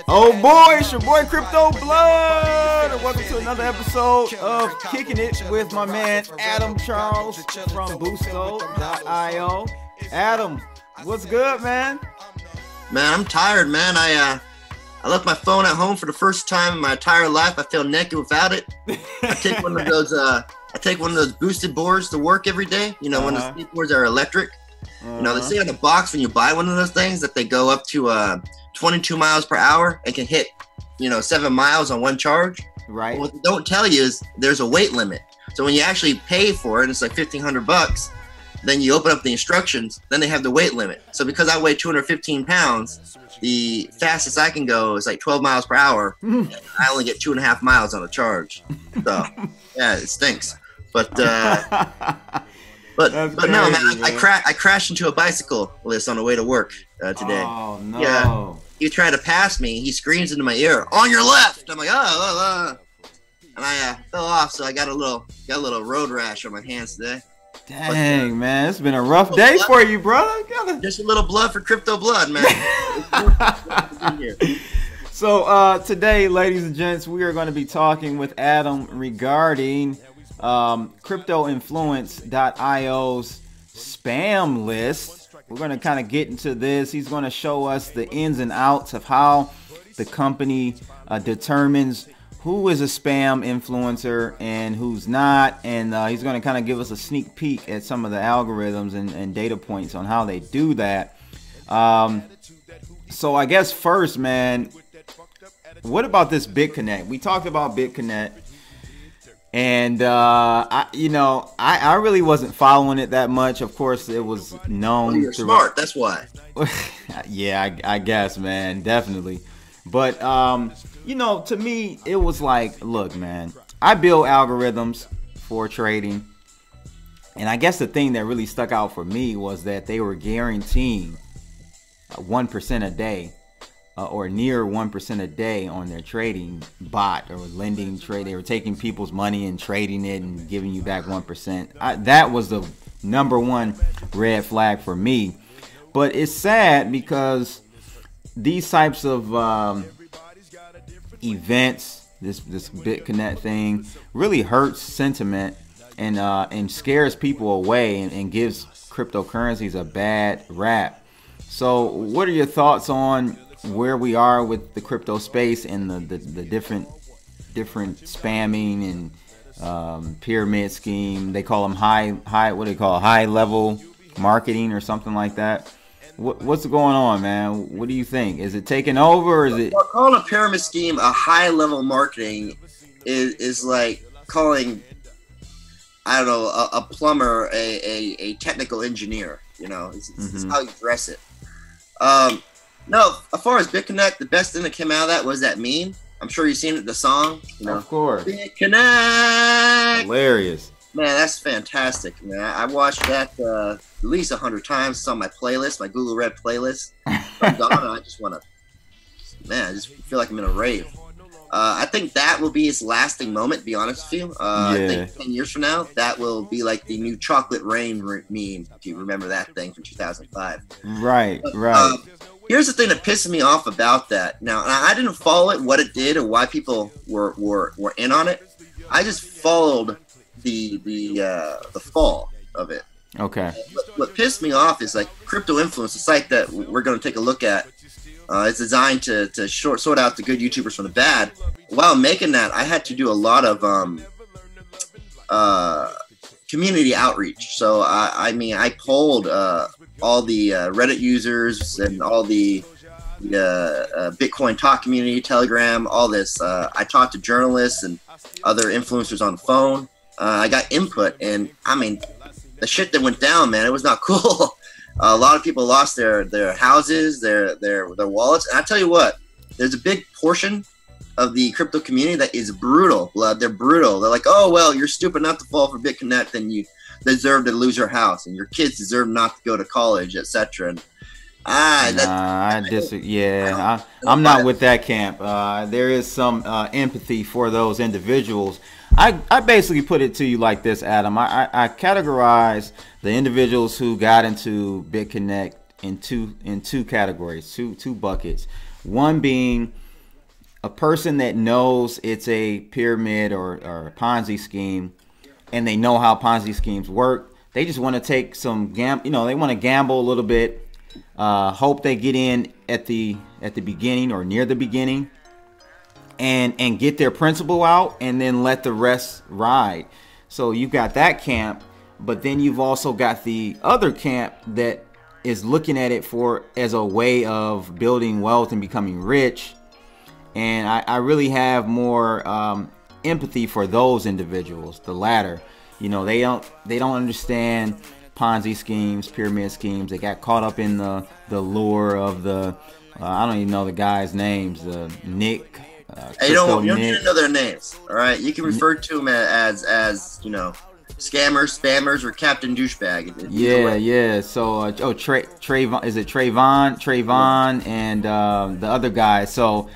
Oh boy, it's your boy Crypto Blood, and welcome to another episode of Kicking It with my man Adam Charles from Boosto.io. Adam, what's good, man? Man, I'm tired, man. I left my phone at home for the first time in my entire life. I feel naked without it. I take one of those boosted boards to work every day. You know, when the skateboards are electric. You know, they say on the box when you buy one of those things that they go up to 22 miles per hour and can hit, 7 miles on one charge. Right. But what they don't tell you is there's a weight limit. So when you actually pay for it, it's like $1,500. Then you open up the instructions, then they have the weight limit. So because I weigh 215 pounds, the fastest I can go is like 12 miles per hour. I only get 2.5 miles on a charge. So yeah, it stinks. But no, man, I crashed into a bicycle on the way to work today. Oh no! Yeah, he tried to pass me. He screams into my ear, "On your left!" I'm like, and I fell off. So I got a little road rash on my hands today. Dang, man, it's been a rough day for you, brother. Just a little blood for Crypto Blood, man. So today, ladies and gents, we are going to be talking with Adam regarding CryptoInfluence.io's spam list. We're going to kind of get into this. He's going to show us the ins and outs of how the company determines who is a spam influencer and who's not, and he's going to kind of give us a sneak peek at some of the algorithms and data points on how they do that. So I guess first, man, what about this Bitconnect? We talked about Bitconnect. And I really wasn't following it that much. Of course, it was known. Well, you're smart. That's why. Yeah, I guess, man, definitely. But to me, it was like, look, man, I build algorithms for trading, and I guess the thing that really stuck out for me was that they were guaranteeing 1% a day. Or near 1% a day on their trading bot or lending trade. They were taking people's money and trading it and giving you back 1%. That was the number one red flag for me. But it's sad because these types of events, this Bitconnect thing, really hurts sentiment and scares people away and gives cryptocurrencies a bad rap. So what are your thoughts on where we are with the crypto space and the different spamming and pyramid scheme? They call them high level marketing or something like that. What's going on, man? What do you think? Is it taking over, or is it? Well, calling a pyramid scheme a high level marketing is like calling, I don't know, a plumber a technical engineer. It's how you dress it. No, as far as Bitconnect, the best thing that came out of that was that meme. I'm sure you've seen it, the song. Of course. Bitconnect! Hilarious. Man, that's fantastic, man. I watched that at least 100 times. It's on my playlist, my Google Red playlist. From Donna, I just feel like I'm in a rave. I think that will be its lasting moment, to be honest with you. I think 10 years from now, that will be like the new Chocolate Rain meme, if you remember that thing from 2005. Right. Here's the thing that pisses me off about that. Now, I didn't follow it, what it did, or why people were in on it. I just followed the fall of it. Okay. What pissed me off is like Crypto Influence, the site that we're going to take a look at. It's designed to sort out the good YouTubers from the bad. While making that, I had to do a lot of community outreach. So I polled all the Reddit users and all the Bitcoin Talk community, Telegram, all this. I talked to journalists and other influencers on the phone. I got input, and the shit that went down, man, it was not cool. A lot of people lost their houses, their wallets, and I tell you what, there's a big portion of the crypto community that is brutal, blood. They're brutal. They're like, oh, well, you're stupid enough to fall for Bitconnect, then you deserve to lose your house, and your kids deserve not to go to college, etc. And I disagree. Yeah, I'm not with that camp. There is some empathy for those individuals. I basically put it to you like this, Adam. I categorize the individuals who got into Bitconnect in two categories, two buckets. One being a person that knows it's a pyramid or a Ponzi scheme, and they know how Ponzi schemes work. They just want to take some they want to gamble a little bit, hope they get in at the beginning or near the beginning, and get their principal out, and then let the rest ride. So you've got that camp, but then you've also got the other camp that is looking at it as a way of building wealth and becoming rich. And I really have more empathy for those individuals, the latter. They don't understand Ponzi schemes, pyramid schemes. They got caught up in the lure of the I don't even know the guys' names. Nick. Hey, you don't need to know their names. All right, you can refer to them as scammers, spammers, or Captain Douchebag. Yeah. So Trayvon, is it Trayvon, and the other guy. So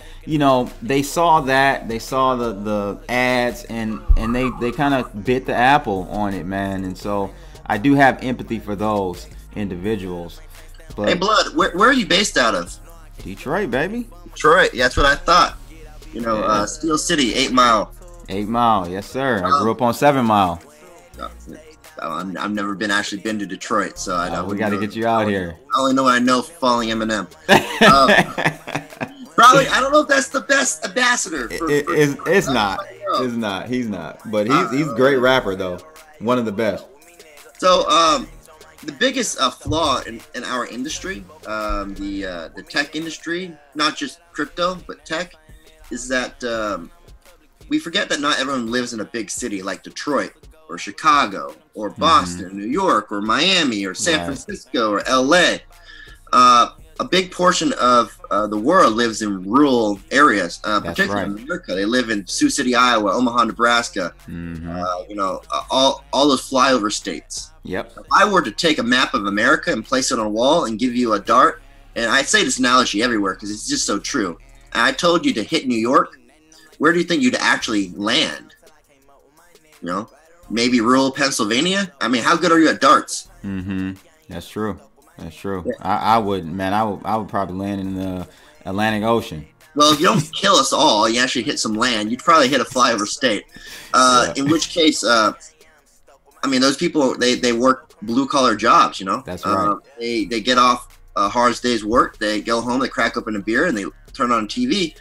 they saw that, they saw the ads, and they kind of bit the apple on it, man. And so I do have empathy for those individuals. But hey, Blood, where are you based out of? Detroit, baby. Detroit. That's what I thought. Steel City, 8 Mile. 8 Mile, yes sir. I grew up on 7 Mile. I've never been to Detroit, so I don't. We got to get you out here. I only know what I know Falling Eminem. Probably, I don't know if that's the best ambassador. It's not. It's not. He's not. But he's a great rapper though. One of the best. So the biggest flaw in our industry, the tech industry, not just crypto but tech, is that we forget that not everyone lives in a big city like Detroit or Chicago or Boston, New York or Miami or San Francisco or LA. A big portion of the world lives in rural areas, particularly in America. They live in Sioux City, Iowa, Omaha, Nebraska, all those flyover states. Yep. If I were to take a map of America and place it on a wall and give you a dart, and I say this analogy everywhere because it's just so true, and I told you to hit New York, where do you think you'd actually land? Maybe rural Pennsylvania? I mean, how good are you at darts? That's true. That's true. Yeah. I would probably land in the Atlantic Ocean. Well, if you don't kill us all, you actually hit some land, you'd probably hit a flyover state. In which case, those people, they work blue-collar jobs, That's right. They get off a hard day's work, they go home, they crack open a beer, and they turn on TV,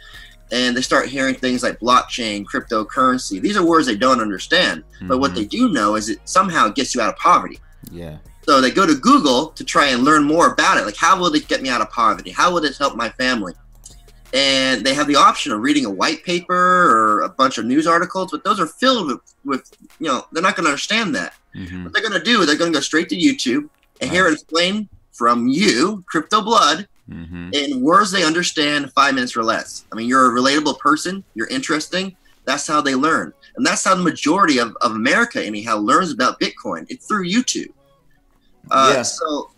and they start hearing things like blockchain, cryptocurrency. These are words they don't understand, but what they do know is it somehow gets you out of poverty. Yeah. So they go to Google to try and learn more about it. Like, how will it get me out of poverty? How will it help my family? And they have the option of reading a white paper or a bunch of news articles, but those are filled with they're not going to understand that. What they're going to do is they're going to go straight to YouTube and hear it explained from you, Crypto Blood, in words they understand 5 minutes or less. I mean, you're a relatable person. You're interesting. That's how they learn. And that's how the majority of America, anyhow, learns about Bitcoin. It's through YouTube. So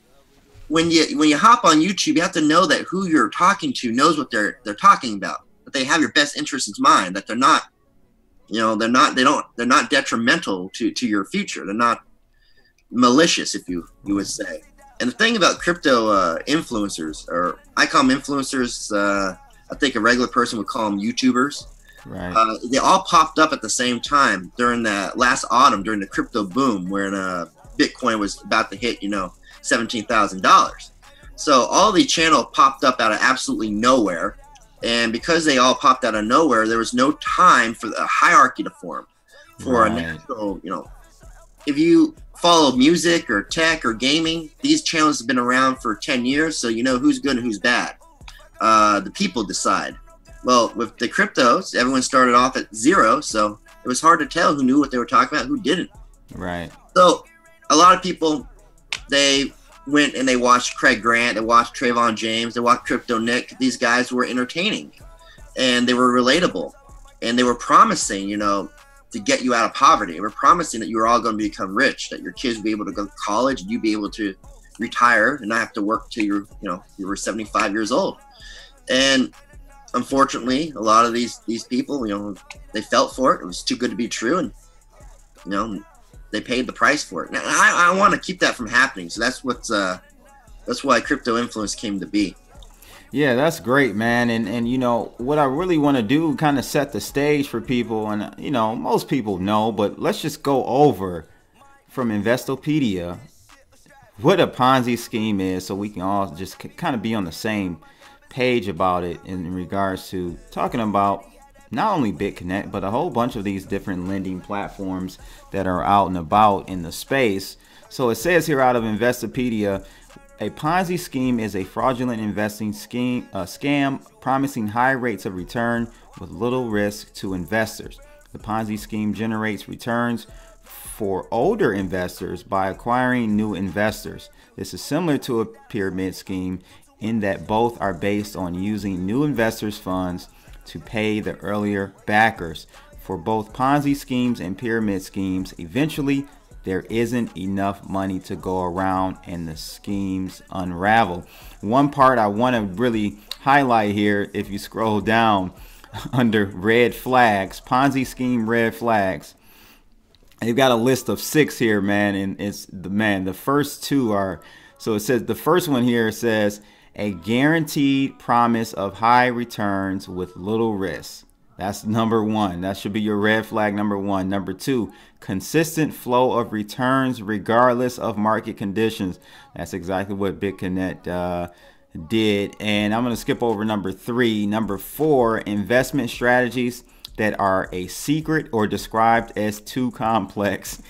when you hop on YouTube, you have to know that who you're talking to knows what they're talking about, that they have your best interests in mind, that they're not detrimental to your future. They're not malicious, if you would say. And the thing about crypto influencers, or I call them influencers, I think a regular person would call them YouTubers. Right. They all popped up at the same time during the last autumn, during the crypto boom, when Bitcoin was about to hit, $17,000. So all the channels popped up out of absolutely nowhere. And because they all popped out of nowhere, there was no time for the hierarchy to form for a natural, if you follow music or tech or gaming, these channels have been around for 10 years. So you know who's good and who's bad. The people decide. Well, with the cryptos, everyone started off at zero. So it was hard to tell who knew what they were talking about, who didn't. Right. So a lot of people, they went and they watched Craig Grant, they watched Trayvon James, they watched Crypto Nick. These guys were entertaining and they were relatable and they were promising, to get you out of poverty. They were promising that you were all going to become rich, that your kids would be able to go to college and you'd be able to retire and not have to work till you were 75 years old. And unfortunately, a lot of these people, they felt for it. It was too good to be true. And, they paid the price for it. Now, I want to keep that from happening. So that's what's That's why crypto influence came to be. Yeah, that's great, man. And you know, what I really want to do, kind of set the stage for people, and you know, most people know, but let's just go over from Investopedia what a Ponzi scheme is, so we can all just kind of be on the same page about it in regards to talking about not only Bitconnect, but a whole bunch of these different lending platforms that are out and about in the space. So it says here out of Investopedia, a Ponzi scheme is a fraudulent investing scam promising high rates of return with little risk to investors. The Ponzi scheme generates returns for older investors by acquiring new investors. This is similar to a pyramid scheme in that both are based on using new investors' funds to pay the earlier backers. For both Ponzi schemes and pyramid schemes, eventually there isn't enough money to go around and the schemes unravel. One part I want to really highlight here, if you scroll down under red flags, Ponzi scheme red flags, they've got a list of 6 here, man, and it's the first 2 are, so it says the first one here says a guaranteed promise of high returns with little risk. That's number 1. That should be your red flag number 1. Number 2, consistent flow of returns regardless of market conditions. That's exactly what Bitconnect did. And I'm going to skip over number 3. Number 4, investment strategies that are a secret or described as too complex.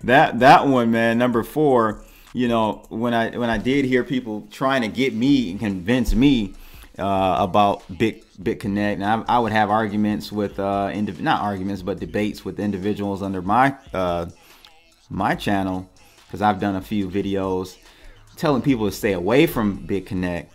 that one, man, number 4. You know, when I did hear people trying to get me and convince me about Bitconnect, and I would have arguments with not arguments, but debates with individuals under my my channel, because I've done a few videos telling people to stay away from Bitconnect.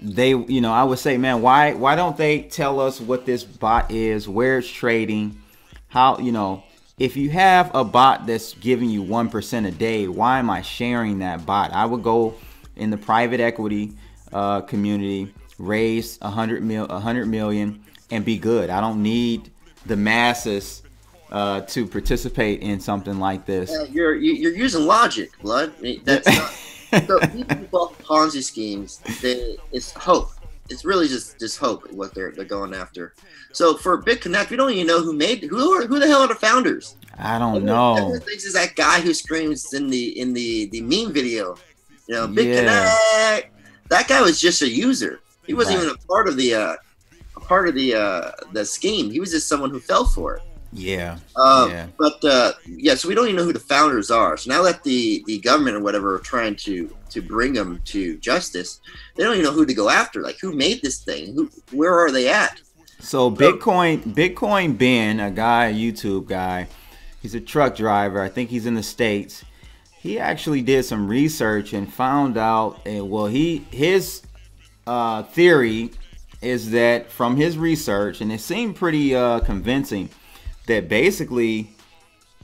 They, you know, I would say, man, why don't they tell us what this bot is, where it's trading, how, you know, if you have a bot that's giving you 1% a day, why am I sharing that bot? I would go in the private equity community, raise 100 million and be good. I don't need the masses to participate in something like this. You're using logic, blood. That's not, so people Ponzi schemes. It's hope. It's really just hope what they're going after. So for Bitconnect, we don't even know who the hell are the founders. I don't know. Everyone thinks is that guy who screams in the meme video. You know, Bitconnect. Yeah. That guy was just a user. He wasn't even a part of the scheme. He was just someone who fell for it. Yeah. But so we don't even know who the founders are. So now that the government or whatever are trying to bring them to justice, they don't even know who to go after. Like, who made this thing? Where are they at? So Bitcoin Ben, a YouTube guy, he's a truck driver. I think he's in the States. He actually did some research and found out, his theory is that from his research, and it seemed pretty convincing, that basically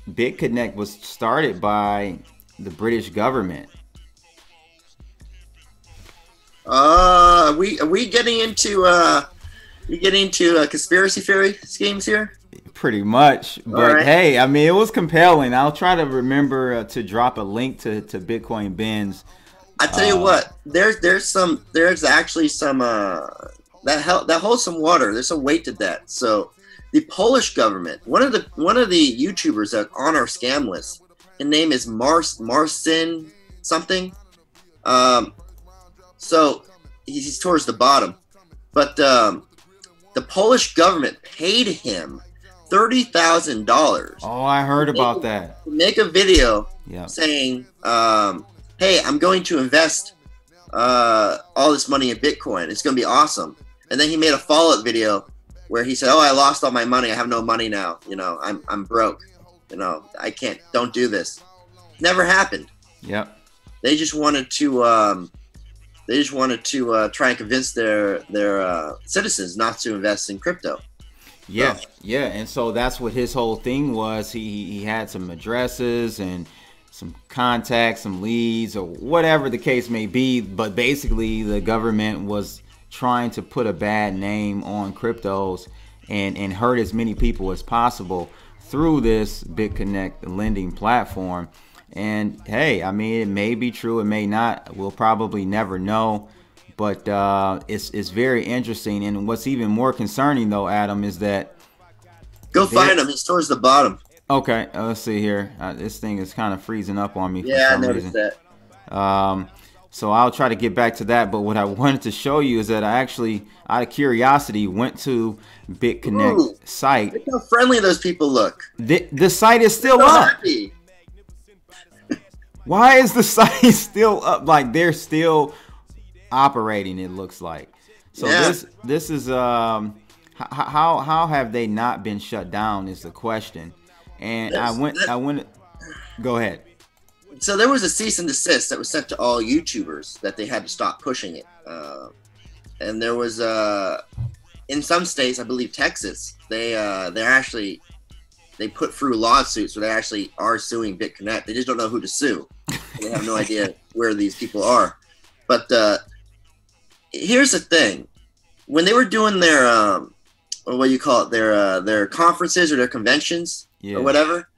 Bitconnect was started by the British government. Are we getting into conspiracy theory schemes here? Pretty much, but hey, I mean, it was compelling. I'll try to remember to drop a link to Bitcoin Ben's. I tell you what, there's actually some that holds some water. There's some weight to that. So the Polish government, one of the YouTubers that on our scam list, his name is Marcin something. So he's towards the bottom, but the Polish government paid him $30,000. Oh, I heard about that. Make a video saying, "Hey, I'm going to invest all this money in Bitcoin. It's going to be awesome." And then he made a follow-up video where he said, "Oh, I lost all my money. I have no money now. You know, I'm broke. You know, I can't. Don't do this." Never happened. Yep. They just wanted to. Try and convince their citizens not to invest in crypto. Yeah, yeah, and so that's what his whole thing was. He had some addresses and some contacts, some leads, or whatever the case may be. But basically, the government was trying to put a bad name on cryptos and hurt as many people as possible through this Bitconnect lending platform. And hey, I mean, it may be true, it may not. We'll probably never know. But it's very interesting. And what's even more concerning, though, Adam, is that Go find him. He's towards the bottom. Okay, let's see here. This thing is kind of freezing up on me for Yeah, I some noticed reason. that. So I'll try to get back to that. But what I wanted to show you is that I actually, out of curiosity, went to Bitconnect site. Look how friendly those people look. The site is still So up. happy. Why is the site still up? Like they're still operating. It looks like. So Yeah. this is how have they not been shut down is the question. And I went. Go ahead. So there was a cease and desist that was sent to all YouTubers that they had to stop pushing it. And there was in some states, I believe Texas, they put through lawsuits where they actually are suing Bitconnect. They just don't know who to sue. They have no idea where these people are. But here's the thing: when they were doing their or what do you call it, their conferences or their conventions or whatever,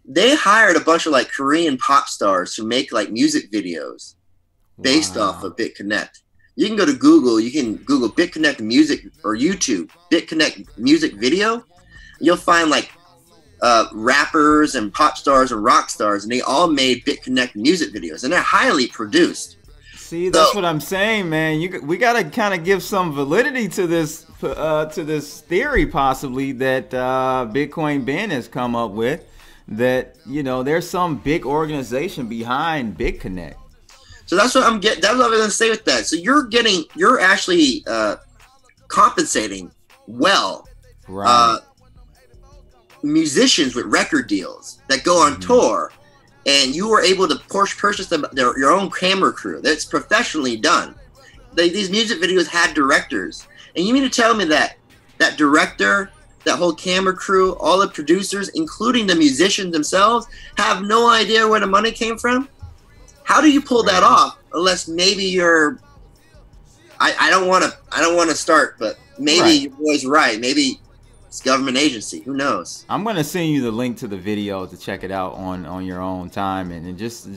they hired a bunch of like Korean pop stars to make like music videos based off of Bitconnect. You can go to Google, you can Google Bitconnect music or YouTube Bitconnect music video. You'll find like rappers and pop stars and rock stars, and they all made Bitconnect music videos, and they're highly produced. See, that's what I'm saying, man. We gotta kind of give some validity to this theory, possibly that Bitcoin Ben has come up with. That there's some big organization behind Bitconnect. So that's what I'm getting. That's what I was gonna say with that. So you're actually compensating well. Right. Musicians with record deals that go on tour, and you were able to purchase them your own camera crew that's professionally done. These music videos had directors, and you mean to tell me that director, that whole camera crew, all the producers, including the musicians themselves, have no idea where the money came from? How do you pull that off? Unless maybe you're, I don't want to start, but maybe your boy's right.Maybe it's government agency. Who knows? I'm gonna send you the link to the video to check it out on your own time, and just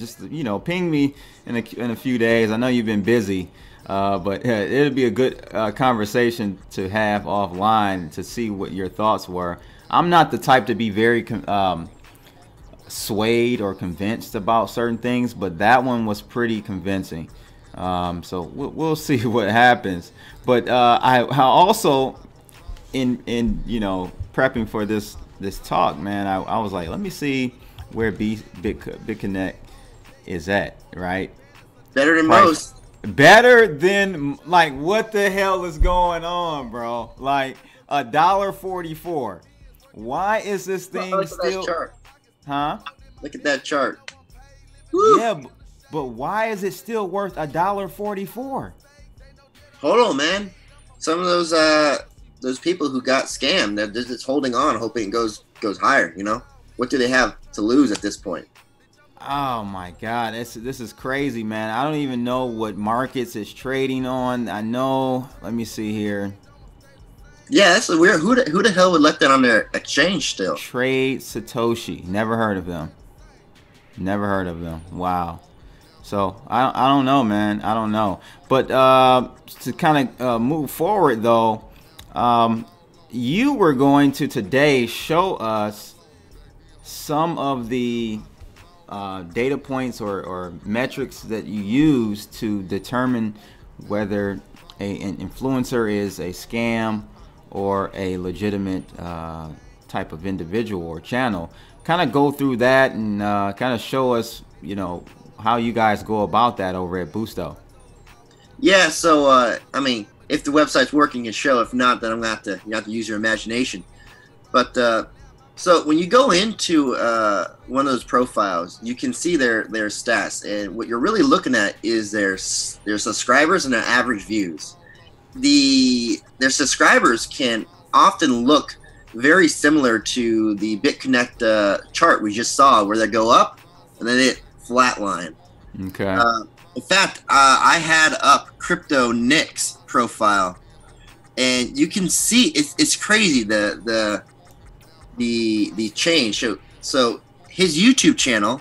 ping me in a few days. I know you've been busy, but it'll be a good conversation to have offline to see what your thoughts were. I'm not the type to be very swayed or convinced about certain things, but that one was pretty convincing. So we'll see what happens. But I also in prepping for this talk, man, I was like, let me see where Bitconnect is at, right? Better than most. Better than, like, what the hell is going on, bro? Like $1.44. Why is this thing still? Huh? Look at that chart. Woo. Yeah, but why is it still worth $1.44? Hold on, man. Some of those people who got scammed, they're just holding on, hoping it goes higher. What do they have to lose at this point? Oh my God, this is crazy, man. I don't even know what markets it's trading on. I know. Let me see here. Yeah, that's weird. Who the hell would let that on their exchange still? Trade Satoshi. Never heard of them. Never heard of them. Wow. So I don't know, man. I don't know. But to kind of move forward, though, you were going to today show us some of the data points or metrics that you use to determine whether an influencer is a scam or a legitimate type of individual or channel. Kind of go through that and kind of show us, how you guys go about that over at Boosto. Yeah, so I mean, if the website's working, you show. If not, then I'm gonna have to use your imagination. But so when you go into one of those profiles, you can see their stats, and what you're really looking at is their subscribers and their average views. Their subscribers can often look very similar to the Bitconnect chart we just saw, where they go up and then it flatline. Okay. In fact, I had up Crypto Nick's profile, and you can see it's crazy the change. So his YouTube channel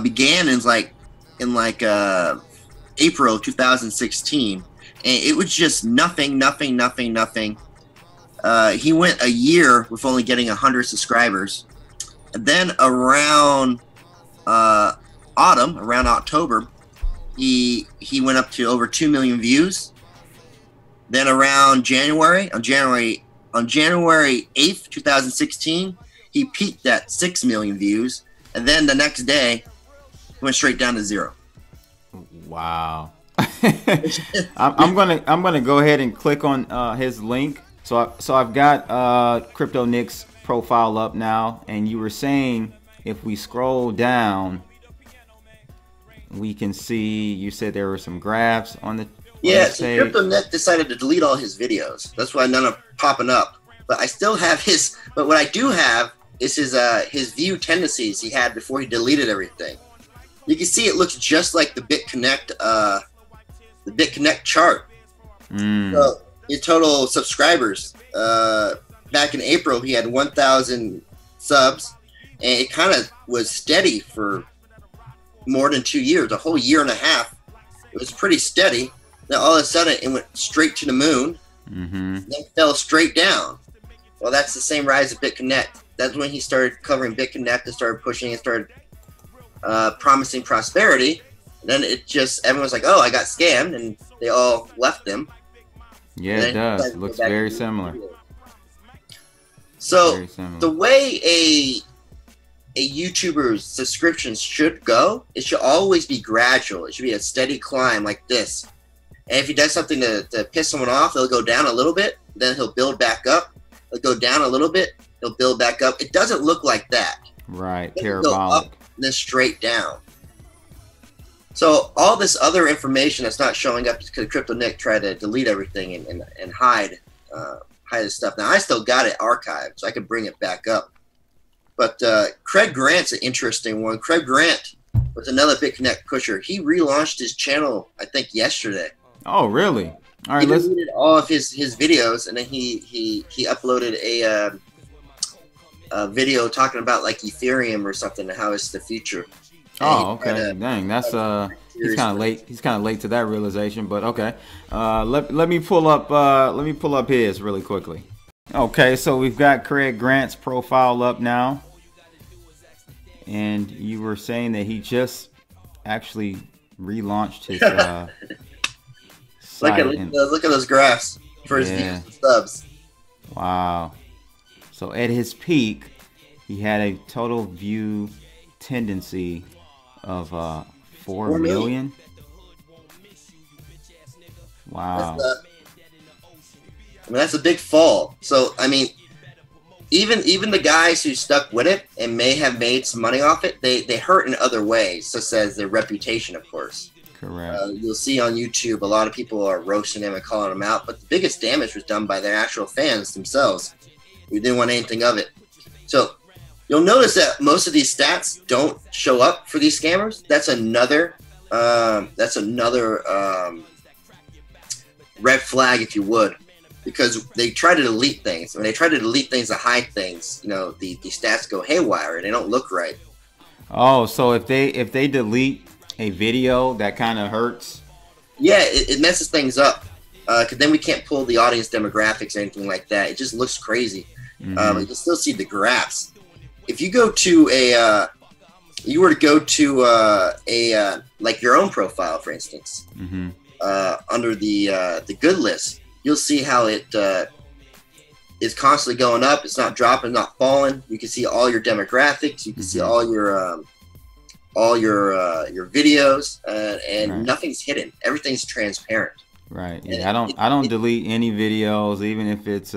began in April 2016, and it was just nothing. He went a year with only getting 100 subscribers, and then around around October, he went up to over 2 million views. Then around January 8th, 2016, he peaked at 6 million views, and then the next day went straight down to 0. Wow. I'm gonna go ahead and click on his link. So I've got Crypto Nick's profile up now, and you were saying if we scroll down, we can see. You said there were some graphs on the so CryptoNet decided to delete all his videos. That's why none are popping up. But I still have his. But what I do have is his view tendencies he had before he deleted everything. You can see it looks just like the Bitconnect chart. So his total subscribers back in April, he had 1,000 subs, and it kind of was steady for more than 2 years, a whole year and a half. It was pretty steady. Then all of a sudden, it went straight to the moon, then fell straight down. Well, that's the same rise of Bitconnect. That's when he started covering Bitconnect and started pushing and started promising prosperity. And then everyone's like, oh, I got scammed, and they all left him. Yeah, it does. It looks very similar. So the way a YouTuber's subscriptions should go, it should always be gradual. It should be a steady climb like this. And if he does something to piss someone off, he'll go down a little bit, then he'll build back up. He'll go down a little bit, he'll build back up. It doesn't look like that. Right, parabolic. Up and then straight down. So all this other information that's not showing up because Crypto Nick tried to delete everything and hide his stuff. Now I still got it archived, so I can bring it back up. But Craig Grant's an interesting one. Craig Grant was another Bitconnect pusher. He relaunched his channel, I think, yesterday. Oh, really? All right, he deleted all of his videos, and then he uploaded a video talking about like Ethereum or something and how it's the future. Oh, okay. Dang, that's he's kind of late. He's kind of late to that realization, but okay. Let me pull up his really quickly. Okay, so we've got Craig Grant's profile up now, and you were saying that he just actually relaunched his site. Look at those graphs for his views and subs. Wow. So at his peak, he had a total view tendency of 4 million. Wow. That's a big fall. So I mean, even the guys who stuck with it and may have made some money off it, they hurt in other ways, such as their reputation, of course. Correct. You'll see on YouTube a lot of people are roasting them and calling them out, but the biggest damage was done by their actual fans themselves, who didn't want anything of it. So you'll notice that most of these stats don't show up for these scammers. That's another red flag, if you would, because they try to delete things. When they try to delete things to hide things, the stats go haywire and they don't look right. Oh, so if they delete a video, that kind of hurts. Yeah, it messes things up. Because then we can't pull the audience demographics or anything like that. It just looks crazy. You can still see the graphs. If you go to you were to go to like your own profile, for instance, under the good list, you'll see how it is constantly going up. It's not dropping, not falling. You can see all your demographics. You can see all your videos, and right. Nothing's hidden. Everything's transparent. Right. Yeah. I don't delete any videos, even if it's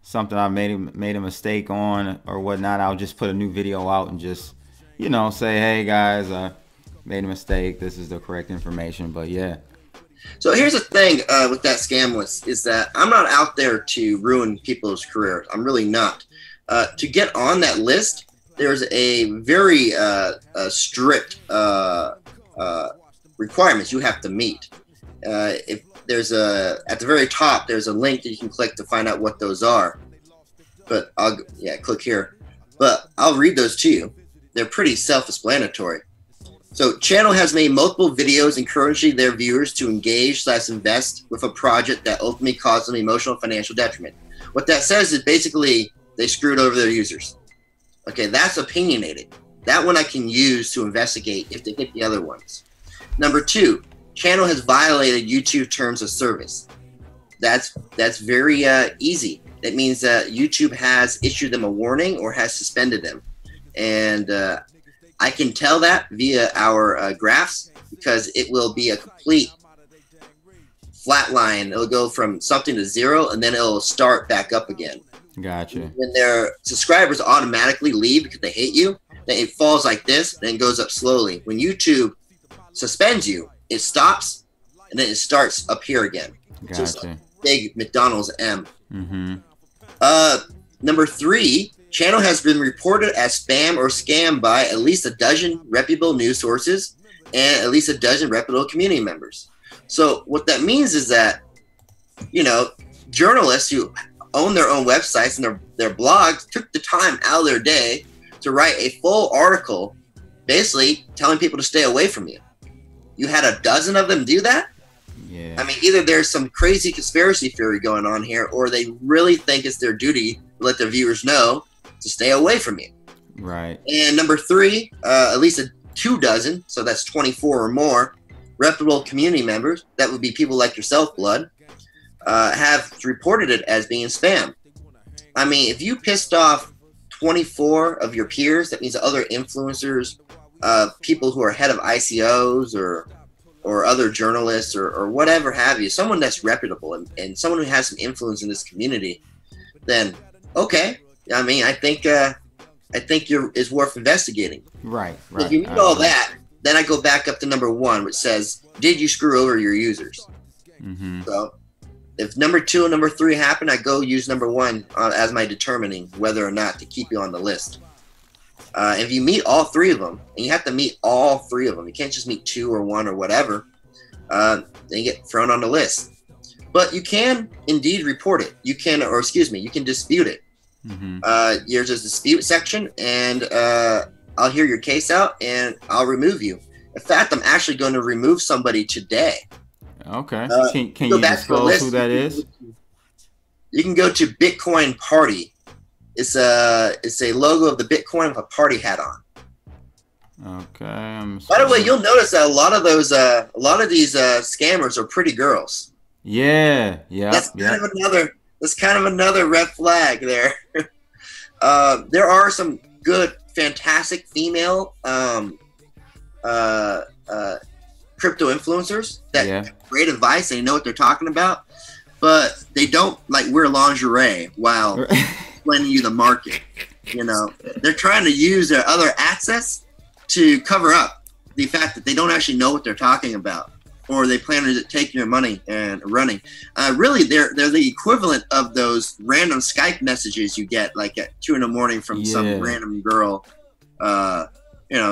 something I made a mistake on or whatnot. I'll just put a new video out and just say, hey guys, I made a mistake. This is the correct information. But yeah. So here's the thing with that scam list is that I'm not out there to ruin people's careers. I'm really not. To get on that list, there's a very strict requirements you have to meet. If there's at the very top, there's a link that you can click to find out what those are. But click here. But I'll read those to you. they're pretty self-explanatory. So channel has made multiple videos encouraging their viewers to engage/invest with a project that ultimately causes them emotional and financial detriment. What that says is basically they screwed over their users. Okay, that's opinionated. That one I can use to investigate if they hit the other ones. Number 2, channel has violated YouTube terms of service. That's very easy. That means that YouTube has issued them a warning or has suspended them. And I can tell that via our graphs, because it will be a complete flat line. It'll go from something to 0, and then it'll start back up again. Gotcha. When their subscribers automatically leave because they hate you, then it falls like this, then it goes up slowly. When YouTube suspends you, it stops, and then it starts up here again. Gotcha. So it's like big McDonald's M. Mm-hmm. Number 3, channel has been reported as spam or scam by at least a dozen reputable news sources and at least a dozen reputable community members. So what that means is that, you know, journalists who own their own websites and their blogs took the time out of their day to write a full article basically telling people to stay away from you. You had a dozen of them do that? Yeah. I mean, either there's some crazy conspiracy theory going on here, or they really think it's their duty to let their viewers know to stay away from you. Right. And number 3, at least 2 dozen, so that's 24 or more, reputable community members, that would be people like yourself, Blood, have reported it as being spam. I mean, if you pissed off 24 of your peers, that means other influencers, people who are head of ICOs or other journalists or whatever have you, someone that's reputable and someone who has some influence in this community, then okay. I mean, I think it's worth investigating. Right. If you meet all that, then I go back up to number 1, which says, did you screw over your users? Mm-hmm. So if number 2 and number 3 happen, I go use number 1 as my determining whether or not to keep you on the list. If you meet all 3 of them, and you have to meet all 3 of them, you can't just meet 2 or 1 or whatever, then you get thrown on the list. But you can indeed report it. You can dispute it. Mm-hmm. There's a dispute section, and I'll hear your case out, and I'll remove you. In fact, I'm actually going to remove somebody today. Okay. Can you disclose who that is? You can go to Bitcoin Party. It's a logo of the Bitcoin with a party hat on. Okay. By the way, you'll notice that a lot of these scammers are pretty girls. Yeah. Yeah. That's kind of another red flag there. There are some good, fantastic female crypto influencers that have great advice. They know what they're talking about, but they don't like wear lingerie while explaining you the market. You know, they're trying to use their other access to cover up the fact that they don't actually know what they're talking about, or they plan to take your money and running. Really, they're the equivalent of those random Skype messages you get like at 2 a.m. from some random girl,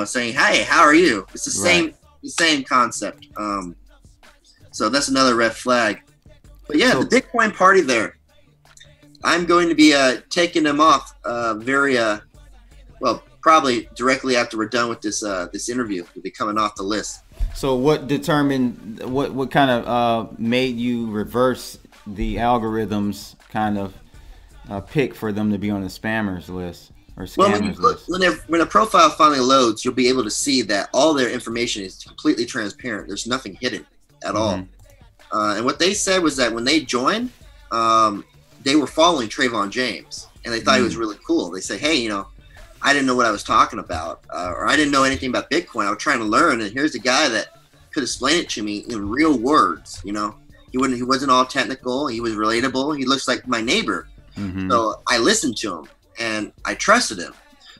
saying, "Hey, how are you?" It's the same concept. So that's another red flag. But yeah, the Bitcoin Party there. I'm going to be taking them off probably directly after we're done with this interview. We'll be coming off the list. So what determined, what kind of made you reverse the algorithms kind of pick for them to be on the spammers list or scammers list? When a profile finally loads, you'll be able to see that all their information is completely transparent. There's nothing hidden at all. And what they said was that when they joined, they were following Trayvon James, and they thought he was really cool. They say, hey, I didn't know what I was talking about, or I didn't know anything about Bitcoin. I was trying to learn, and here's a guy that could explain it to me in real words. He wasn't all technical. He was relatable. He looks like my neighbor. So I listened to him, and I trusted him.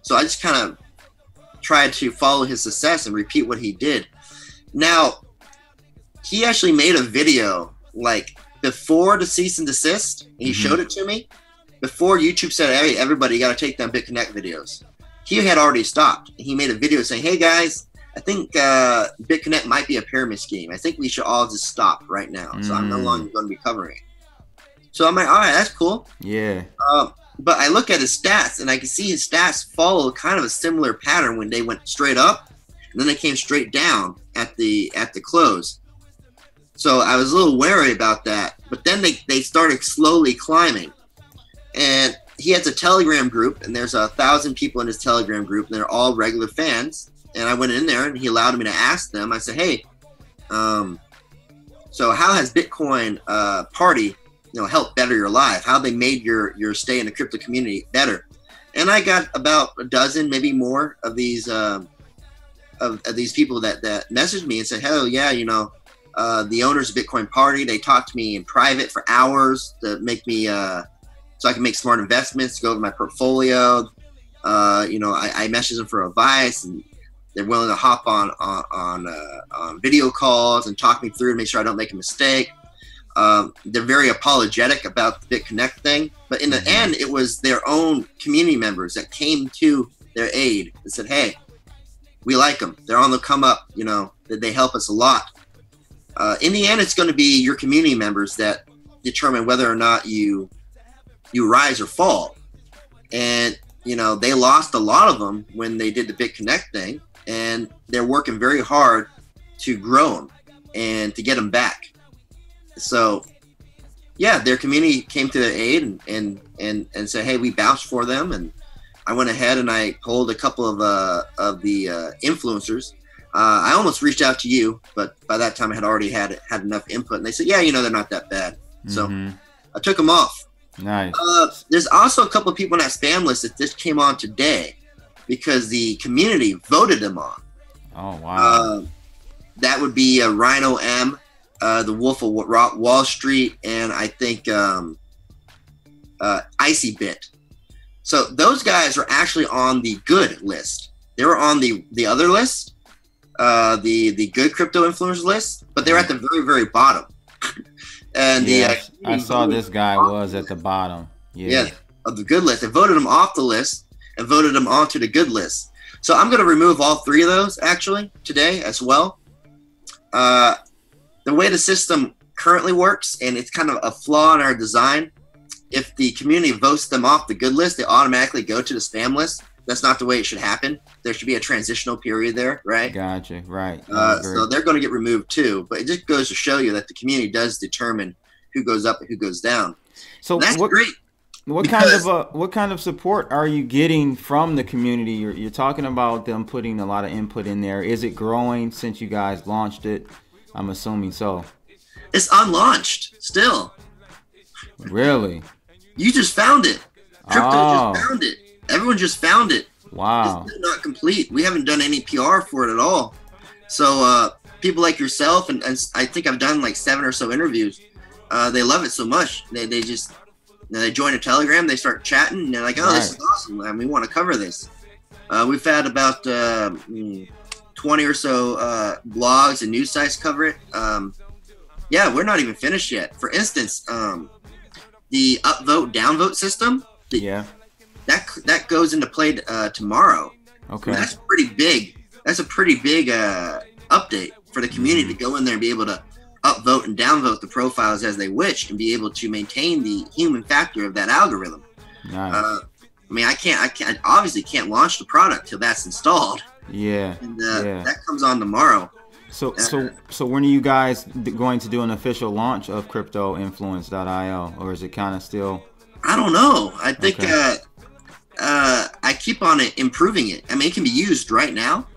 So I just kind of tried to follow his success and repeat what he did. Now, he actually made a video like before the cease and desist, and he showed it to me. Before YouTube said, hey, everybody, you got to take down Bitconnect videos. He had already stopped. He made a video saying, hey, guys, I think Bitconnect might be a pyramid scheme. I think we should all just stop right now. So I'm no longer going to be covering it. So I'm like, all right, that's cool. Yeah. But I look at his stats, and I can see his stats follow kind of a similar pattern when they went straight up, and then they came straight down at the close. So I was a little wary about that. But then they started slowly climbing. And he has a Telegram group, and there's 1,000 people in his Telegram group, and they're all regular fans. And I went in there, and he allowed me to ask them. I said, hey, so how has Bitcoin Party, helped better your life? How they made your stay in the crypto community better? And I got about a dozen, maybe more, of these of these people that messaged me and said, hell yeah, the owners of Bitcoin Party, they talked to me in private for hours to make me so I can make smart investments, to go over my portfolio. I messaged them for advice, and they're willing to hop on video calls and talk me through to make sure I don't make a mistake. They're very apologetic about the BitConnect thing, but in the end, it was their own community members that came to their aid and said, hey, we like them. They're on the come up, they help us a lot. In the end, it's going to be your community members that determine whether or not you rise or fall. And, they lost a lot of them when they did the BitConnect thing, and they're working very hard to grow them and to get them back. So, yeah, their community came to their aid and said, hey, we vouched for them. And I went ahead and I polled a couple of the influencers. I almost reached out to you, but by that time I had already had enough input. And they said, yeah, they're not that bad. So I took them off. Nice. There's also a couple of people on that spam list that just came on today because the community voted them on. Oh, wow. That would be Rhino M, the Wolf of Wall Street, and I think Icy Bit. So those guys are actually on the good list. They were on the other list, the good crypto influencers list, but they're at the very, very bottom. And yes, I saw this guy was at the bottom. Yeah, of the good list. They voted him off the list and voted him onto the good list. So I'm going to remove all three of those actually today as well. The way the system currently works, and it's kind of a flaw in our design, if the community votes them off the good list, they automatically go to the spam list. That's not the way it should happen. There should be a transitional period there, right? Gotcha, right. So they're going to get removed too. But it just goes to show you that the community does determine who goes up and who goes down. So and that's great. What kind of support are you getting from the community? You're talking about them putting a lot of input in there. Is it growing since you guys launched it? I'm assuming so. It's unlaunched still. Really? You just found it. Crypto just found it. Everyone just found it. Wow. It's still not complete. We haven't done any PR for it at all. So people like yourself, and I think I've done like 7 or so interviews. They love it so much. They just they join a Telegram. They start chatting. And they're like, oh, This is awesome. Man. We want to cover this. We've had about 20 or so blogs and news sites cover it. Yeah, we're not even finished yet. For instance, the upvote downvote system. That goes into play tomorrow. Okay. And that's pretty big. That's a pretty big update for the community to go in there and be able to upvote and downvote the profiles as they wish and be able to maintain the human factor of that algorithm. Nice. I obviously can't launch the product till that's installed. Yeah. And that comes on tomorrow. So when are you guys going to do an official launch of cryptoinfluence.io, or is it kind of still? I don't know. I think I keep on improving it. I mean, it can be used right now,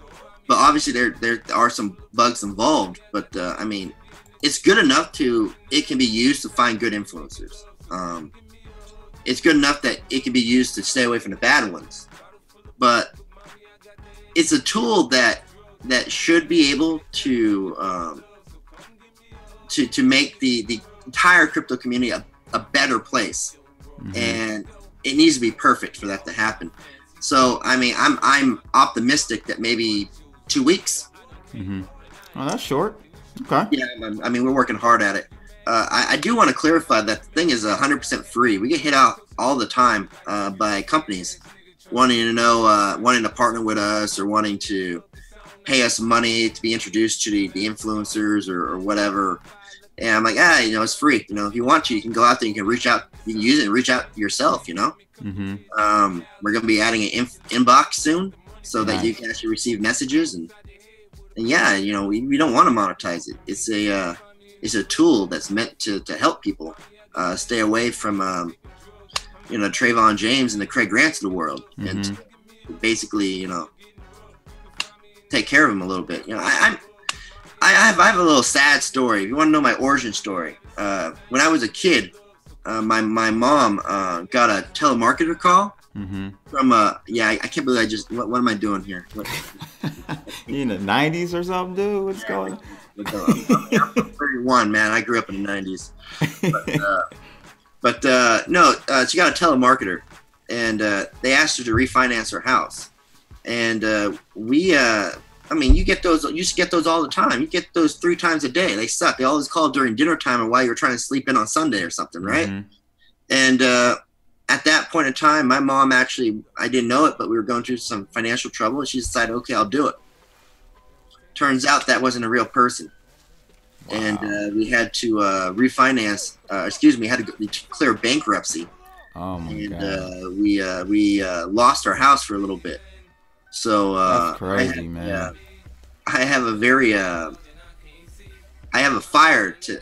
but obviously there are some bugs involved. But I mean, it's good enough it can be used to find good influencers. It's good enough that it can be used to stay away from the bad ones. But it's a tool that should be able to make the entire crypto community a better place. And it needs to be perfect for that to happen. So I mean, I'm optimistic that maybe 2 weeks. Oh, that's short. Okay. Yeah, I mean, we're working hard at it. I do want to clarify that the thing is 100% free. We get hit out all the time by companies wanting to know, wanting to partner with us, or wanting to pay us money to be introduced to the influencers or whatever. And I'm like, it's free. If you want to, you can go out there, you can reach out, you can use it and reach out yourself, Mm-hmm. We're going to be adding an inbox soon so that Nice. you can actually receive messages. And yeah, we don't want to monetize it. It's a tool that's meant to help people stay away from, Trayvon James and the Craig Grants of the world. Mm-hmm. And basically, take care of them a little bit. I have a little sad story. If you want to know my origin story, when I was a kid, my mom got a telemarketer call from I can't believe I just what am I doing here? You in the 90s or something, dude? What's going on? I'm 31, man. I grew up in the 90s. But no, she got a telemarketer, and they asked her to refinance her house, and you get those. You used to get those all the time. You get those 3 times a day. They suck. They always call during dinner time and while you're trying to sleep in on Sunday or something, right? Mm-hmm. And at that point in time, my mom actually, I didn't know it, but we were going through some financial trouble, and she decided, okay, I'll do it. Turns out that wasn't a real person. Wow. And we had to refinance. We had to declare bankruptcy. Oh my God. And we lost our house for a little bit. So that's crazy, man. Yeah, I have a very I have a fire to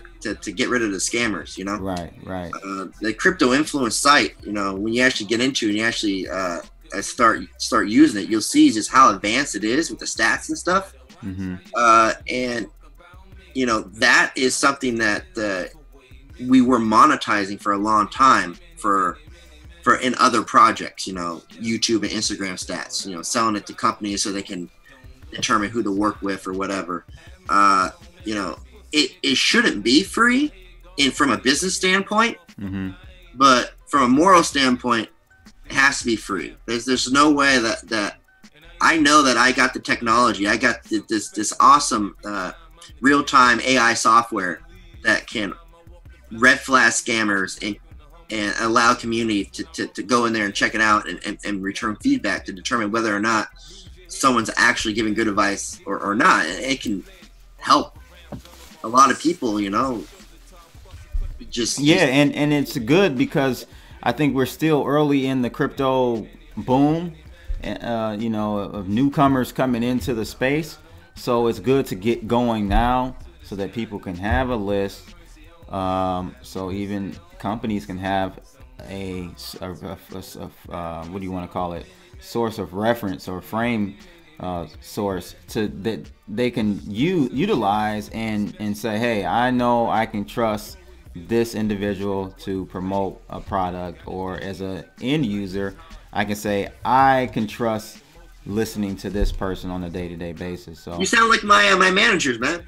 get rid of the scammers. Right. The crypto influence site. When you actually get into it and you actually start using it, you'll see just how advanced it is with the stats and stuff. Mm-hmm. And that is something that we were monetizing for a long time for in other projects, YouTube and Instagram stats, selling it to companies so they can determine who to work with or whatever. It shouldn't be free from a business standpoint, but from a moral standpoint, it has to be free. There's no way that I know that I got the technology. I got this awesome real-time AI software that can red flag scammers and allow community to go in there and check it out and return feedback to determine whether or not someone's actually giving good advice or not. It can help a lot of people, and it's good because I think we're still early in the crypto boom, of newcomers coming into the space. So it's good to get going now so that people can have a list. So even companies can have a what do you want to call it, source of reference or frame source that they can utilize and say, hey, I know I can trust this individual to promote a product, or as an end user, I can say I can trust listening to this person on a day-to-day basis. So you sound like my managers, man.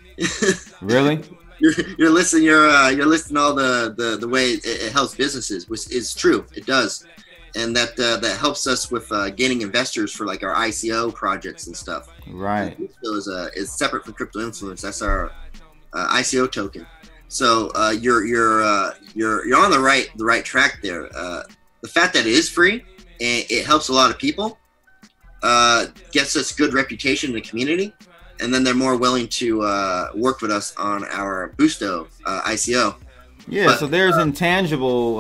Really? You're listing you're listing all the way it helps businesses, which is true. It does, and that helps us with gaining investors for like our ICO projects and stuff. Right. Crypto is separate from crypto influence. That's our ICO token. So you're on the right track there. The fact that it is free and it helps a lot of people gets us good reputation in the community. And then they're more willing to work with us on our Boosto ICO. Yeah, but, so there's intangible,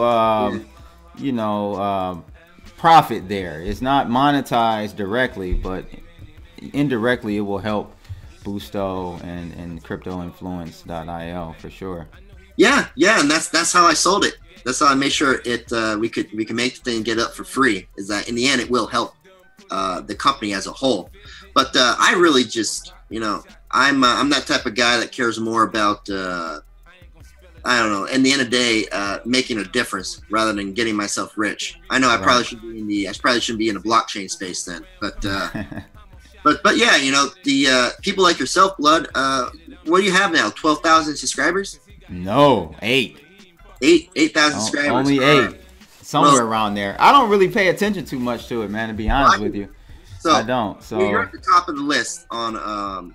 profit there. It's not monetized directly, but indirectly it will help Boosto and cryptoinfluence.io for sure. Yeah, and that's how I sold it. That's how I made sure we could make the thing get up for free. Is that in the end it will help the company as a whole. But I really just, I'm that type of guy that cares more about, I don't know, in the end of the day, making a difference rather than getting myself rich. I know I probably shouldn't be in the blockchain space then, but but yeah, the people like yourself, Blood. What do you have now? 12,000 subscribers? No, 8,000 subscribers. Only 8, somewhere around there. I don't really pay attention too much to it, man. To be honest with you. So I don't. So you're at the top of the list on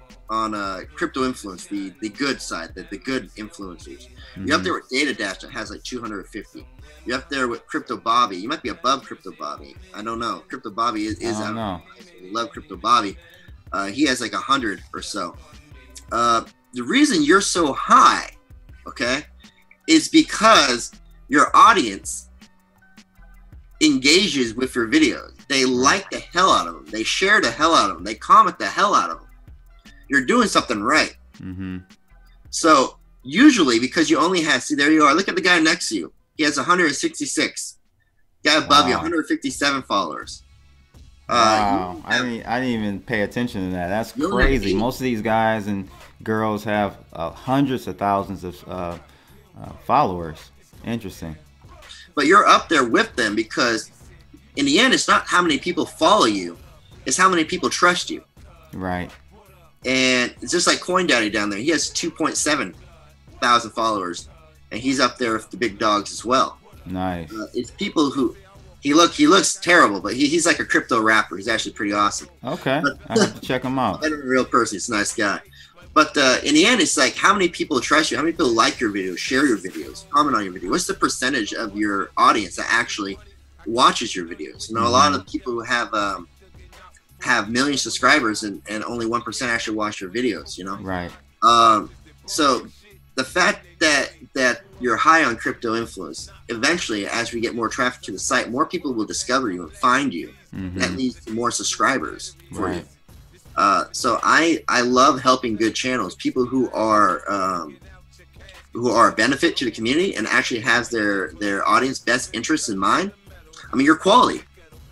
crypto influence, the good side, the good influencers. Mm-hmm. You're up there with Data Dash that has like 250. You're up there with Crypto Bobby. You might be above Crypto Bobby. I don't know. Crypto Bobby is out. I love Crypto Bobby. He has like 100 or so. The reason you're so high, okay, is because your audience engages with your videos. They like the hell out of them. They share the hell out of them. They comment the hell out of them. You're doing something right. Mm-hmm. So usually, because you only have, see, there you are. Look at the guy next to you. He has 166. Guy above you, 157 followers. Wow, I didn't even pay attention to that. That's crazy. Most of these guys and girls have hundreds of thousands of followers. Interesting. But you're up there with them because in the end, it's not how many people follow you, it's how many people trust you. Right. And it's just like Coin Daddy down there. He has 2.7 thousand followers, and he's up there with the big dogs as well. Nice. It's people who he looks terrible, but he's like a crypto rapper. He's actually pretty awesome. Okay, I have to check him out. Better than a real person. He's a nice guy. But in the end, it's like how many people trust you, how many people like your videos, share your videos, comment on your video. What's the percentage of your audience that actually watches your videos? You know, a lot of people who have million subscribers and only 1% actually watch your videos. You know, right? So the fact that you're high on crypto influence, eventually, as we get more traffic to the site, more people will discover you and find you. Mm-hmm. That leads to more subscribers for you. So I love helping good channels, people who are a benefit to the community and actually has their audience best interests in mind. I mean, you're quality.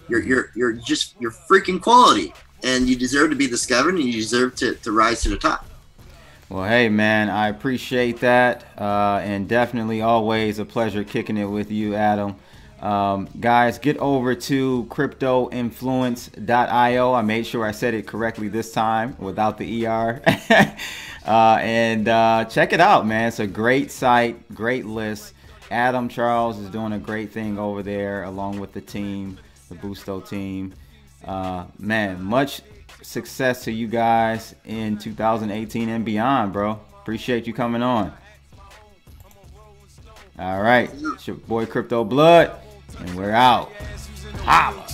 You're freaking quality, and you deserve to be discovered, and you deserve to rise to the top. Well, hey, man, I appreciate that, and definitely always a pleasure kicking it with you, Adam. Guys, get over to cryptoinfluence.io. I made sure I said it correctly this time without the ER. And check it out, man. It's a great site, great list. Adam Charles is doing a great thing over there along with the team, the Busto team. Man, much success to you guys in 2018 and beyond, bro. Appreciate you coming on. All right, it's your boy Crypto Blood, and we're out. Holla.